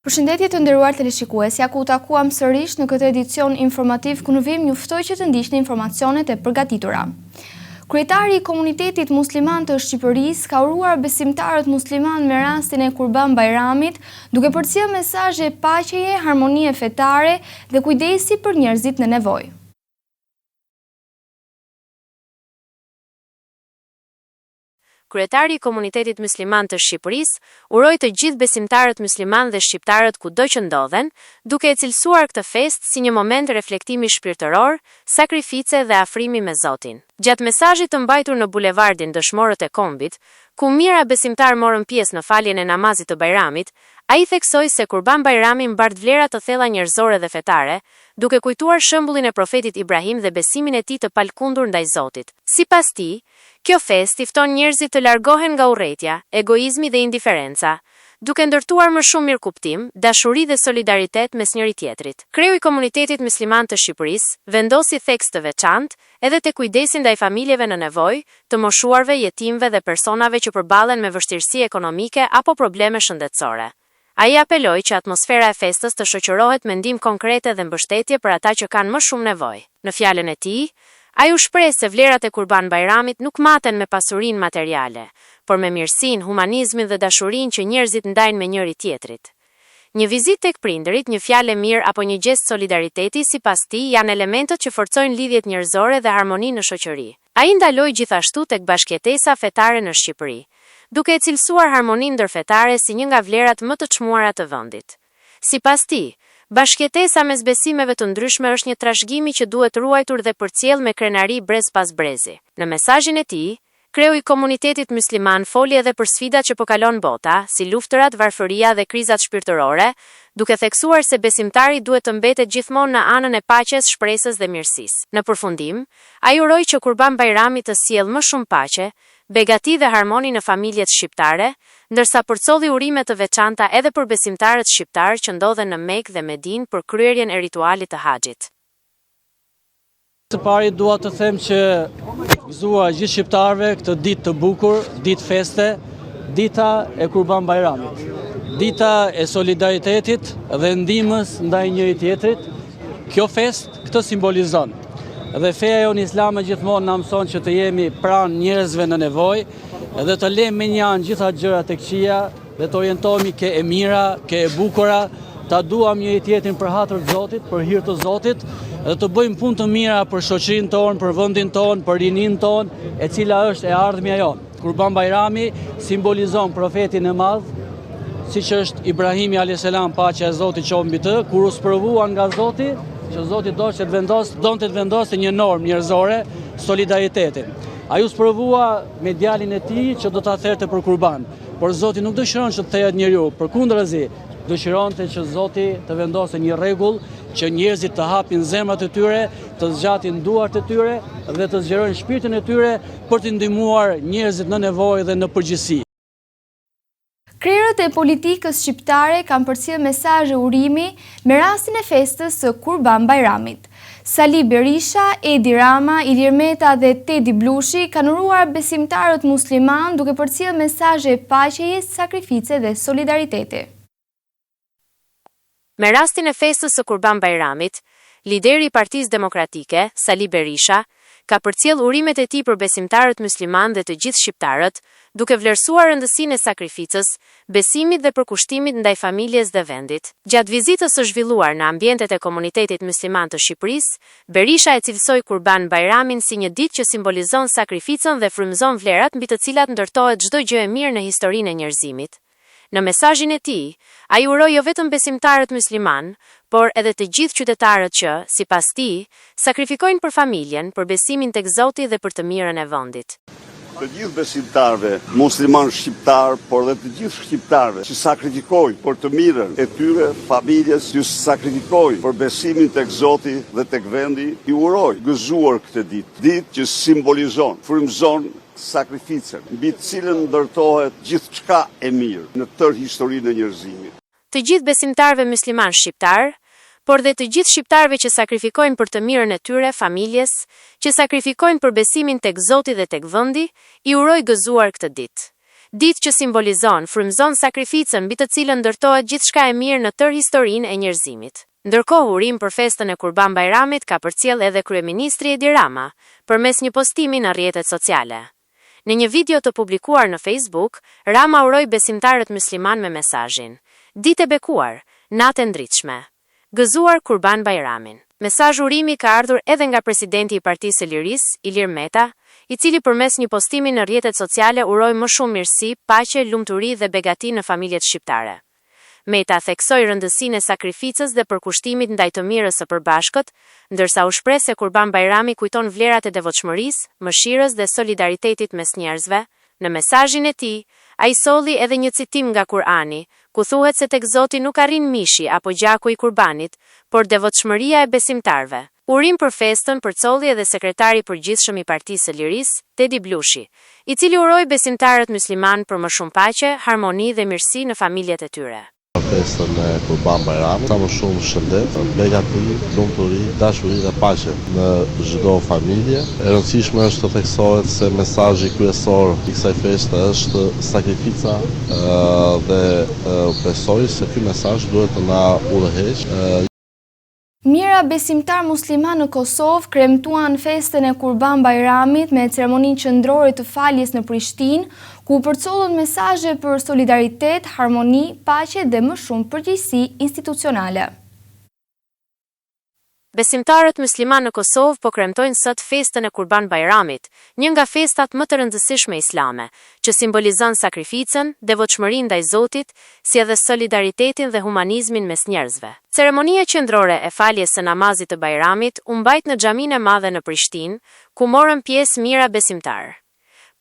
Përshëndetje të nderuar teleshikues, ja ku u takuam sërish në këtë edicion informativ ku në vim juftoj që të ndiqni informacionet e përgatitura. Kryetari i Komunitetit Musliman të Shqipërisë ka uruar besimtarët musliman me rastin e Kurban Bayramit, duke përcjellë mesazhe paqeje, harmonie fetare dhe kujdesi për njerëzit në nevojë. Kryetari i Komunitetit Musliman të Shqipërisë uroi të gjithë besimtarët musliman dhe shqiptarët kudo që ndodhen, duke e cilësuar këtë festë si një moment reflektimi shpirtëror, sakrifice dhe afrimi me Zotin. Gjatë mesazhit të mbajtur në bulevardin Dëshmorët e Kombit, ku mijëra besimtar morën pjesë në faljen e namazit të Bayramit, ai theksoi se Kurban Bayrami mbart vlera të thella njerëzore dhe fetare, duke kujtuar shembullin e profetit Ibrahim dhe besimin e tij të palkundur ndaj Zotit. Sipas tij, kjo festë i fton njerëzit të largohen nga urrëtia, egoizmi dhe indiferenca, duke ndërtuar më shumë mirëkuptim, dashuri dhe solidaritet mes njëri tjetrit. Kreu i Komunitetit Musliman të Shqipërisë vendosi theks të veçantë edhe te kujdesi ndaj familjeve në nevojë, të moshuarve, jetimëve dhe personave që përballen me vështirësi ekonomike apo probleme shëndetësore. Ai apeloi që atmosfera e festës të shoqërohet me ndihmë konkrete dhe mbështetje për ata që kanë më shumë nevojë. Në fjalën e tij, ai u shpreh se vlerat e Kurban Bayramit nuk maten me pasurinë materiale, por me mirësinë, humanizmin dhe dashurinë që njerëzit ndajnë me njëri tjetrit. Një vizitë tek prindërit, një fjalë mirë apo një gest solidariteti sipas tij janë elementët që forcojnë lidhjet njerëzore dhe harmoninë në shoqëri. Ai ndaloi gjithashtu tek bashkëjetesa fetare në Shqipëri, duke e cilësuar harmoninë ndërfetare si një nga vlerat më të çmuara të vendit. Sipas tij, bashkëjetesa mes besimeve të ndryshme është një trashëgimi që duhet ruajtur dhe përcjell me krenari brez pas brezi. Në mesazhin e tij, kreu i Komunitetit Musliman foli edhe për sfidat që po kalon bota, si luftërat, varfëria dhe krizat shpirtërore, duke theksuar se besimtari duhet të mbetet gjithmonë në anën e paqes, shpresës dhe mirësisë. Në përfundim, ai uroi që Kurban Bayrami të sjellë më shumë paqe, begati dhe harmoni në familjet shqiptare, ndërsa përcolli urime të veçanta edhe për besimtarët shqiptar që ndodhen në Mekë dhe Medinë për kryerjen e ritualit të haxhit. Së pari dua të them që gëzuar gjithë shqiptarëve këtë ditë të bukur, ditë feste, dita e Kurban Bayramit, dita e solidaritetit dhe ndihmës ndaj njëri tjetrit. Kjo festë këtë simbolizon. Dhe feja jonë islame gjithmonë na mëson që të jemi pranë njerëzve në nevojë dhe të lëmë me një anë gjitha gjërat e këqija dhe të orientohemi ke e mira, ke e bukura, ta duam njëri tjetrin për hatër të Zotit, për hir të Zotit, dhe të bëjmë punë të mira për shoqërinë tonë, për vendin tonë, për rininë tonë, e cila është e ardhmja jonë. Kurban Bayrami simbolizon profetin e madh, siç është Ibrahimi a.s. paqja e Zotit qoftë mbi të, kur u sprovuan nga Zoti, që Zoti donte të vendosë një normë njerëzore, solidaritetin. Ai u sprovua me djalin e tij që do ta therte për kurban, por Zoti nuk dëshiron që të thehet njeriu, përkundrazi, dëshironte që Zoti të vendosë një rregull që njerëzit të hapin zemrat e tyre, të zgjatin duart e tyre dhe të zgjerojnë shpirtin e tyre për të ndihmuar njerëzit në nevojë dhe në përgjithësi. Krerët e politikës shqiptare kanë përcjellë mesazhe urimi me rastin e festës së Kurban Bayramit. Sali Berisha, Edi Rama, Ilir Meta dhe Tedi Blushi kanë uruar besimtarët musliman duke përcjellë mesazhe paqeje, sakrifice dhe solidariteti. Me rastin e festës së Kurban Bayramit, lideri i Partisë Demokratike, Sali Berisha, ka përcjell urimet e tij për besimtarët musliman dhe të gjithë shqiptarët, duke vlerësuar rëndësinë e sakrificës, besimit dhe përkushtimit ndaj familjes dhe vendit. Gjatë vizitës së zhvilluar në ambientet e Komunitetit Musliman të Shqipërisë, Berisha e cilësoi Kurban Bayramin si një ditë që simbolizon sakrificën dhe frymëzon vlerat mbi të cilat ndërtohet çdo gjë e mirë në historinë e njerëzimit. Në mesazhin e tij, ai uroi jo vetëm besimtarët musliman, por edhe të gjithë qytetarët që, sipas tij, sakrifikojnë për familjen, për besimin tek Zoti dhe për të mirën e vendit. Të gjithë besimtarëve, musliman shqiptar, por dhe të gjithë shqiptarëve që sakrifikojnë për të mirën e tyre, familjes, që sakrifikojnë për besimin tek Zoti dhe tek vendi, i uroj gëzuar këtë ditë që simbolizon, frymëzon sakrificën, mbi të cilën ndërtohet gjithçka e mirë në tërë historinë e njerëzimit. Të gjithë besimtarëve musliman shqiptar, por dhe të gjithë shqiptarëve që sakrifikojnë për të mirën e tyre, familjes, që sakrifikojnë për besimin tek Zoti dhe tek vendi, i uroj gëzuar këtë ditë. Ditë që simbolizon, frymëzon sakrificën mbi të cilën ndërtohet gjithçka e mirë në tërë historinë e njerëzimit. Ndërkohë, urim për festën e Kurban Bayramit ka përcjell edhe kryeministri Edi Rama, përmes një postimi në rrjetet sociale. Në një video të publikuar në Facebook, Rama uroi besimtarët musliman me mesazhin: "Ditë e bekuar, natë e ndritshme. Gëzuar Kurban Bayramin." Mesazh urimi ka ardhur edhe nga presidenti i Partisë së Lirisë, Ilir Meta, i cili përmes një postimi në rrjetet sociale uroi më shumë mirësi, paqe, lumturi dhe begati në familjet shqiptare. Meta theksoi rëndësinë e sakrificës dhe përkushtimit ndaj të mirës së përbashkët, ndërsa u shpreh se Kurban Bayrami kujton vlerat e devotshmërisë, mëshirës dhe solidaritetit mes njerëzve. Në mesazhin e tij, ai solli edhe një citim nga Kurani, ku thuhet se tek Zoti nuk arrin mishi apo gjaku i kurbanit, por devotshmëria e besimtarve. Urim për festën përcolli edhe sekretari i përgjithshëm i Partisë së Lirisë, Tedi Blushi, i cili uroi besimtarët musliman për më shumë paqe, harmoni dhe mirësi në familjet e tyre. Festën e Kurban Bayramit, sa më shumë shëndet, begati, lumturi, dashuri dhe paqe në çdo familje. E rëndësishme është të theksohet se mesazhi kryesor i kësaj feste është sakrifica dhe besoj se ky mesazh duhet të na udhëheqë. Mira besimtar musliman në Kosovë kremtuan festën e Kurban Bayramit me ceremoninë qendrore të faljes në Prishtinë, ku përcollën mesazhe për solidaritet, harmoni, paqe dhe më shumë përgjegjësi institucionale. Besimtarët musliman në Kosovë po kremtojnë sot festën e Kurban Bayramit, një nga festat më të rëndësishme islame, që simbolizon sakrificën, devotshmërinë ndaj Zotit, si edhe solidaritetin dhe humanizmin mes njerëzve. Ceremonia qendrore e faljes së namazit të Bayramit u mbajt në xhaminë e madhe në Prishtinë, ku morën pjesë mijëra besimtarë.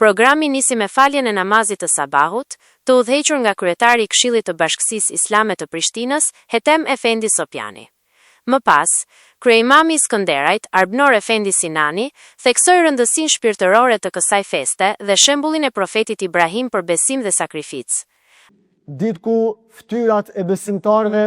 Programi nisi me faljen e namazit të sabahut, të udhëhequr nga kryetari i Këshillit të Bashkësisë Islame të Prishtinës, Hetem Efendi Sopjani. Më pas, kryeimami i Skënderajt, Arbnor Efendi Sinani, theksoi rëndësinë shpirtërore të kësaj feste dhe shembullin e profetit Ibrahim për besim dhe sakrificë. Ditë ku fytyrat e besimtarëve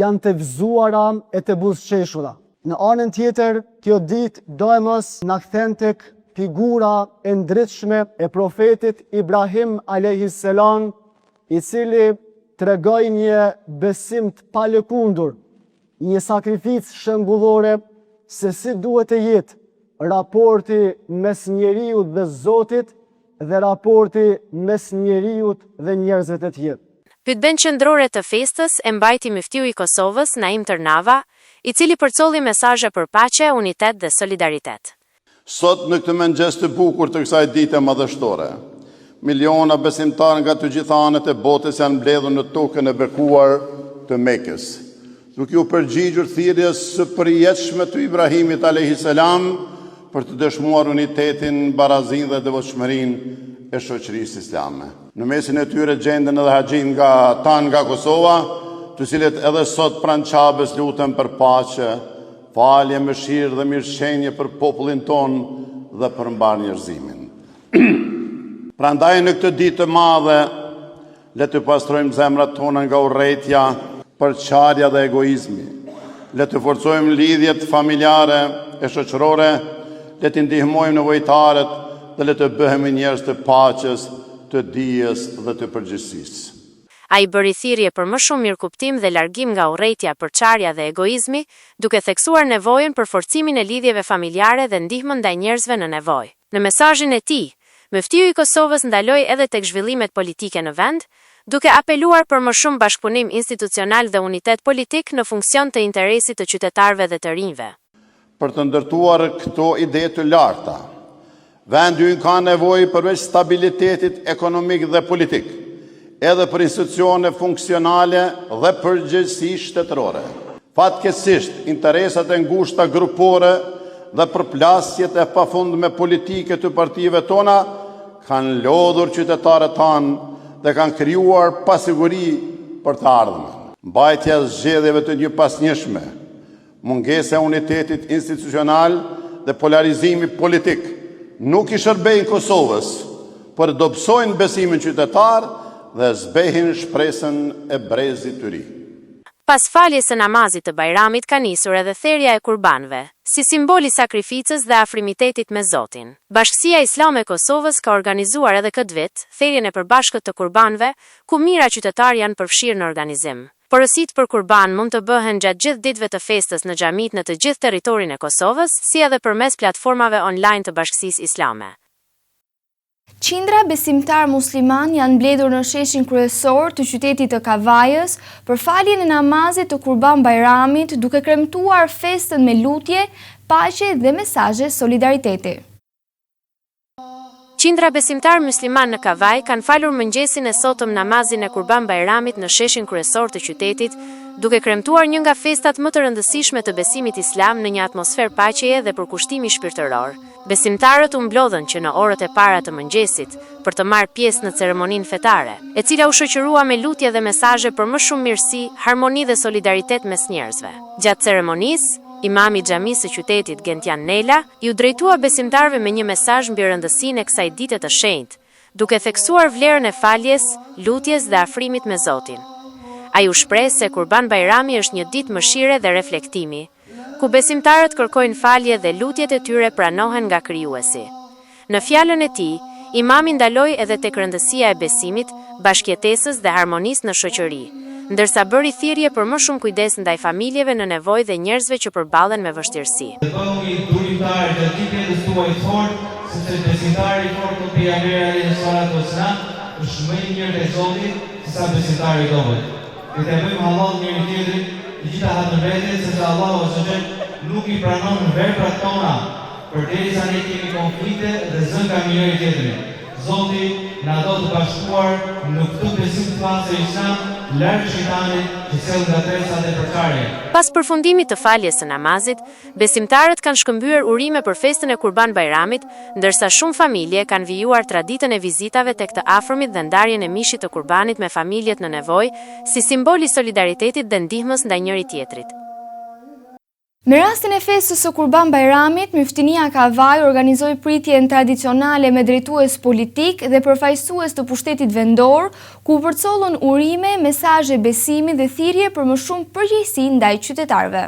janë të vëzuara e të buzëqeshura. Në anën tjetër, kjo ditë dojmës na kthen tek figura e ndritshme e profetit Ibrahim a.s. i cili tregoi një besim të palëkundur, një sakrificë shembullore se si duhet të jetë raporti mes njeriut dhe Zotit dhe raporti mes njeriut dhe njerëzve të tjerë. Pyetben qendrore të festës e mbajti muftiu i Kosovës, Naim Tërnava, i cili përcolli mesazhe për paqe, unitet dhe solidaritet. Sot në këtë mëngjes të bukur të kësaj dite madhështore, miliona besimtarë nga të gjitha anët e botës janë mbledhur në tokën e bekuar të Mekës, duke u përgjigjur thirrjes së përjetshme të Ibrahimit a.s. për të dëshmuar unitetin, barazinë dhe devotshmërinë e shoqërisë islame. Në mesin e tyre gjenden edhe haxhin nga Kosova, të cilët edhe sot pranë Çabës luten për paqe, falje, mëshirë dhe mirëqenie për popullin ton dhe për mbar njerëzimin. Prandaj në këtë ditë të madhe, le të pastrojmë zemrat tona nga urrëtia, përçarja dhe egoizmi. Le të forcojmë lidhjet familjare e shoqërore, le të ndihmojmë nevojtarët dhe le të bëhemi njerëz të paqes, të dijes dhe të përgjegjësisë. Ai bëri thirrje për më shumë mirëkuptim dhe largim nga urrëtia, përçarja dhe egoizmi, duke theksuar nevojën për forcimin e lidhjeve familjare dhe ndihmën ndaj njerëzve në nevojë. Në mesazhin e tij, muftiu i Kosovës ndaloi edhe tek zhvillimet politike në vend, duke apeluar për më shumë bashkëpunim institucional dhe unitet politik në funksion të interesit të qytetarëve dhe të rinjve. Për të ndërtuar këto ide të larta, vendi ynë ka nevojë përveç stabilitetit ekonomik dhe politik, edhe për institucione funksionale dhe përgjegjësi shtetërore. Fatkeqësisht, interesat e ngushta grupore dhe përplasjet e pafundme politike të partive tona kanë lodhur qytetarët tanë dhe kanë krijuar pasiguri për të ardhmen. Mbajtja e zgjedhjeve të njëpasnjëshme, mungesa e unitetit institucional dhe polarizimi politik nuk i shërbejnë Kosovës, por dobësojnë besimin qytetar dhe zbehin shpresën e brezit të ri. Pas faljes së namazit të Bajramit ka nisur edhe therrja e kurbanëve, si simbol i sakrificës dhe afrimitetit me Zotin. Bashkësia Islame e Kosovës ka organizuar edhe këtë vit therrjen e përbashkët të kurbanëve, ku mijëra qytetar janë përfshirë në organizim. Porositë për kurban mund të bëhen gjatë gjithë ditëve të festës në xhamit në të gjithë territorin e Kosovës, si edhe përmes platformave online të Bashkësisë Islame. Qindra besimtar musliman janë mbledhur në sheshin kryesor të qytetit të Kavajës për faljen e namazit të Kurban Bajramit, duke kremtuar festën me lutje, paqe dhe mesazhe solidariteti. Qindra besimtar musliman në Kavaj kanë falur mëngjesin e sotëm namazin e Kurban Bajramit në sheshin kryesor të qytetit, duke kremtuar një nga festat më të rëndësishme të besimit islam në një atmosferë paqeje dhe përkushtimi shpirtëror. Besimtarët u mblodhen që në orët e para të mëngjesit për të marrë pjesë në ceremoninë fetare, e cila u shoqërua me lutje dhe mesazhe për më shumë mirësi, harmoni dhe solidaritet mes njerëzve. Gjatë ceremonisë, imami i xhamisë së qytetit Gentian Nela ju drejtua besimtarëve me një mesazh mbi rëndësinë e kësaj dite të shenjtë, duke theksuar vlerën e faljes, lutjes dhe afrimit me Zotin. Ai u shpreh se Kurban Bajrami është një ditë mëshire dhe reflektimi, ku besimtarët kërkojnë falje dhe lutjet e tyre pranohen nga Krijuesi. Në fjalën e tij, imami ndaloi edhe tek rëndësia e besimit, bashkëjetesës dhe harmonisë në shoqëri, ndërsa bëri thirrje për më shumë kujdes ndaj familjeve në nevojë dhe njerëzve që përballen me vështirësi. Bëhuni durimtar të ditës tuaj fort, sepse besimtari i fortë të pejgamberit sallallahu alaihi wasallam është më i mirë te Zoti se sa besimtari i dobët. Ne të bëjmë halal njëri tjetrit, të gjitha hatërvetet, sepse Allahu azza nuk i pranon veprat tona, përderisa ne kemi konflikte dhe zënka me njëri tjetrin. Zoti na do të bashkuar në këtë besim të pastë islam, larg shejtanit që sjell ngatresat e përçarje. Pas përfundimit të faljes së namazit, besimtarët kanë shkëmbyer urime për festën e Kurban Bajramit, ndërsa shumë familje kanë vijuar traditën e vizitave tek të afërmit dhe ndarjen e mishit të kurbanit me familjet në nevojë, si simbol i solidaritetit dhe ndihmës ndaj njëri tjetrit. Me rastin e festës së Kurban Bajramit, Myftinia Kavaj organizoi pritjen tradicionale me drejtues politik dhe përfaqësues të pushtetit vendor, ku përcollën urime, mesazhe besimi dhe thirrje për më shumë përgjegjësi ndaj qytetarëve.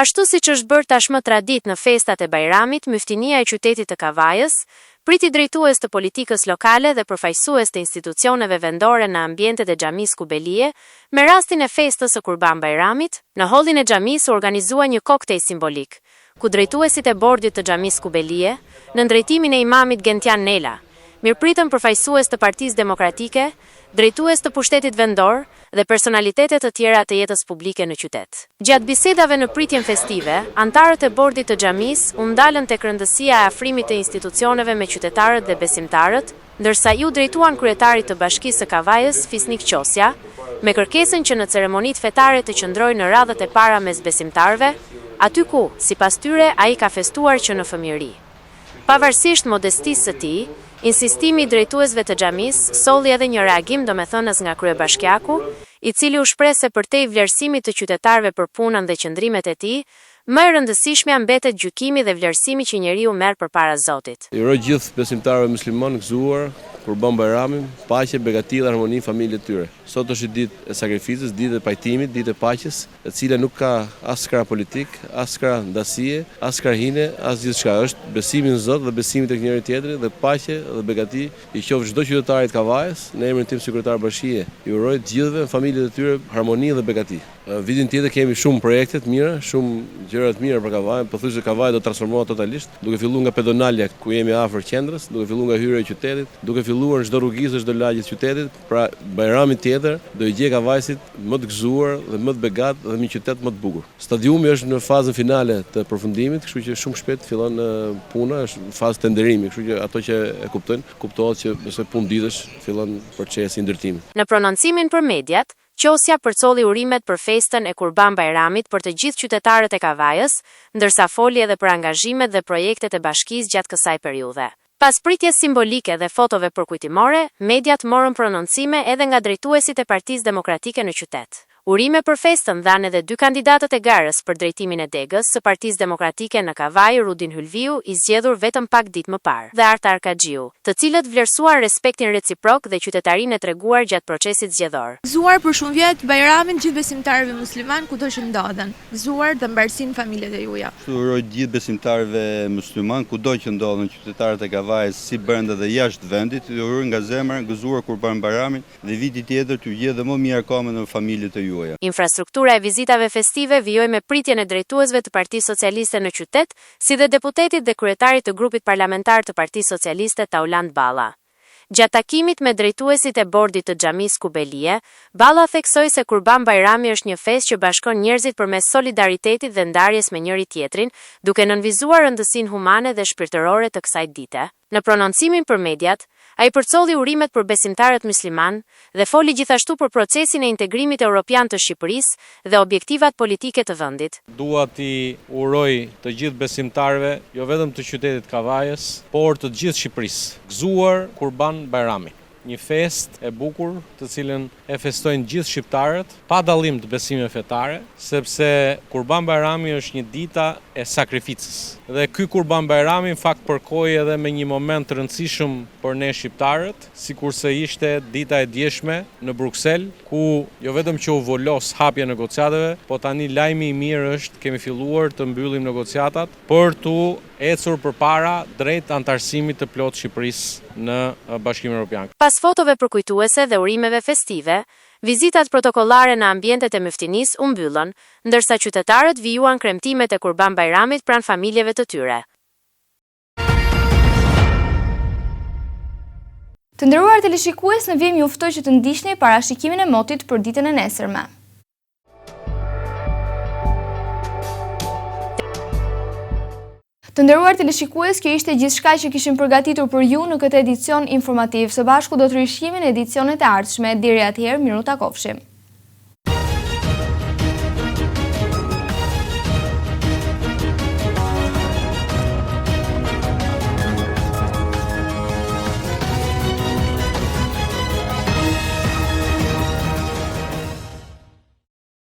Ashtu siç është bërë tashmë tradit në festat e Bajramit, Myftinia e qytetit të Kavajës priti drejtues të politikës lokale dhe përfaqësues të institucioneve vendore në ambientet e xhamisë Kubelie, me rastin e festës së Kurban Bajramit, në hollin e xhamisë u organizua një koktej simbolik, ku drejtuesit e bordit të xhamisë Kubelie, në drejtimin e imamit Gentian Nela, mirëpritën përfaqësues të Partisë Demokratike, drejtues të pushtetit vendor dhe personalitetet të tjera të jetës publike në qytet. Gjatë bisedave në pritjen festive, antarët e bordit të xhamisë u ndalën tek rëndësia e afrimit të institucioneve me qytetarët dhe besimtarët, ndërsa ju drejtuan kryetarit të Bashkisë së Kavajës, Fisnik Qosja, me kërkesën që në ceremonitë fetare të qëndrojë në radhët e para mes besimtarëve, aty ku, sipas tyre, ai ka festuar që në fëmijëri. Pavarësisht modestisë së tij, insistimi i drejtuesve të xhamisë solli edhe një reagim domethënës nga kryebashkiaku, i cili u shpreh se përtej vlerësimit të qytetarëve për punën dhe qëndrimet e tij, më e rëndësishmja mbetet gjykimi dhe vlerësimi që njeriu merr përpara Zotit. I uroj gjithë besimtarëve musliman gëzuar Kurban Bajramin, paqe, begati dhe harmoni në familjet tyre. Sot është ditë e sakrificës, ditë e pajtimit, ditë e paqes, e cila nuk ka as skra politik, as skra ndasie, as skra hine, as gjithçka. Është besimi në Zot dhe besimi tek njëri tjetri dhe paqe dhe begati i qoftë çdo qytetarit të Kavajës, në emrin tim si kryetar bashkie. I uroj të gjithëve në familjet e tyre harmoni dhe begati. Vitin tjetër kemi shumë projekte të mira, shumë gjëra të mira për Kavajën. Pothuajse Kavaja do të transformohet totalisht, duke filluar nga pedonalja ku jemi afër qendrës, duke filluar nga hyrja e qytetit, duke filluar çdo rrugizë, çdo lagje të qytetit, pra Bajrami tjetër do i gjej Kavajësit më të gëzuar dhe më të begat dhe një qytet më të bukur. Stadiumi është në fazën finale të përfundimit, kështu që shumë shpejt fillon puna, është në fazë tenderimi, kështu që ato që e kuptojnë, kuptohet që nëse punë ditësh fillon procesi i ndërtimit. Në prononcimin për mediat, Qosja përcolli urimet për festën e Kurban Bajramit për të gjithë qytetarët e Kavajës, ndërsa foli edhe për angazhimet dhe projektet e bashkisë gjatë kësaj periudhe. Pas pritjes simbolike dhe fotove përkujtimore, mediat morën prononcime edhe nga drejtuesit e Partisë Demokratike në qytet. Urime për festën dhanë edhe 2 kandidatët e garës për drejtimin e degës së Partisë Demokratike në Kavaj, Rudin Hylviu, i zgjedhur vetëm pak ditë më parë, dhe Arta Arkaxhiu, të cilët vlerësuan respektin reciprok dhe qytetarinë e treguar gjatë procesit zgjedhor. Gëzuar për shumë vjet Bajramin gjithë besimtarëve musliman kudo që ndodhen. Gëzuar dhe mbarsinë familjet e juaja. Uroj gjithë besimtarëve musliman kudo që ndodhen qytetarët e Kavajës si brenda dhe jashtë vendit, të uroj nga zemra gëzuar Kurban Bajramin dhe viti tjetër t'ju gjej dhe më mirë akoma në familjet e juaja. Infrastruktura e vizitave festive vijoi me pritjen e drejtuesve të Partisë Socialiste në qytet, si dhe deputetit dhe kryetarit të grupit parlamentar të Partisë Socialiste Tauland Balla. Gjatë takimit me drejtuesit e bordit të xhamisë Kubelie, Balla theksoi se Kurban Bajrami është një festë që bashkon njerëzit përmes solidaritetit dhe ndarjes me njëri tjetrin, duke nënvizuar rëndësinë humane dhe shpirtërore të kësaj dite. Në prononcimin për mediat, ai përcolli urimet për besimtarët musliman dhe foli gjithashtu për procesin e integrimit evropian të Shqipërisë dhe objektivat politike të vendit. Dua t'i uroj të gjithë besimtarëve, jo vetëm të qytetit Kavajës, por të gjithë Shqipërisë. Gëzuar Kurban Bajrami, një fest e bukur të cilën e festojnë gjithë shqiptarët, pa dallim të besimeve fetare, sepse Kurban Bajrami është një dita e sakrificës. Dhe ky Kurban Bajrami në fakt përkoi edhe me një moment të rëndësishëm për ne shqiptarët, sikurse ishte dita e djeshme në Bruksel, ku jo vetëm që u volos hapja e negociatave, po tani lajmi i mirë është kemi filluar të mbyllim negociatat për tu ecur përpara drejt antarësimit të plotë Shqipërisë në Bashkimin Evropian. Pas fotove përkujtuese dhe urimeve festive, vizitat protokollare në ambientet e Myftinisë u mbyllën, ndërsa qytetarët vijuan kremtimet e Kurban Bajramit pranë familjeve të tyre. Të nderuar teleshikues, në vim ju ftoj që të ndiqni parashikimin e motit për ditën e nesërme. Të nderuar teleshikues, kjo ishte gjithçka që kishim përgatitur për ju në këtë edicion informativ. Së bashku do të rishihemi në edicionet e ardhshme. Deri atëherë, miru takofshim.